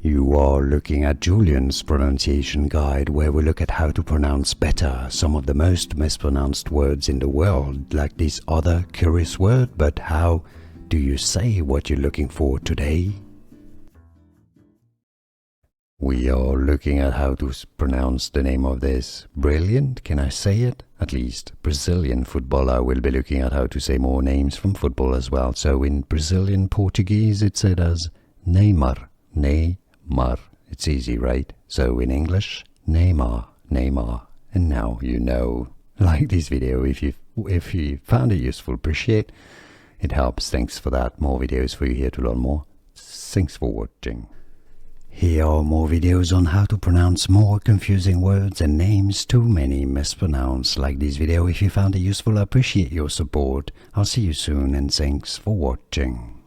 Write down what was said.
You are looking at Julian's pronunciation guide, where we look at how to pronounce better some of the most mispronounced words in the world, like this other curious word. But how do you say what you're looking for today? We are looking at how to pronounce the name of this brilliant, can I say it? At least Brazilian footballer. We'll be looking at how to say more names from football as well. So in Brazilian Portuguese it's said as Neymar, Neymar. It's easy, right? So in English, Neymar, Neymar. And now you know. Like this video if you found it useful, appreciate it. Helps. Thanks for that. More videos for you here to learn more. Thanks for watching. Here are more videos on how to pronounce more confusing words and names too many mispronounced. Like this video if you found it useful, I appreciate your support. I'll see you soon and thanks for watching.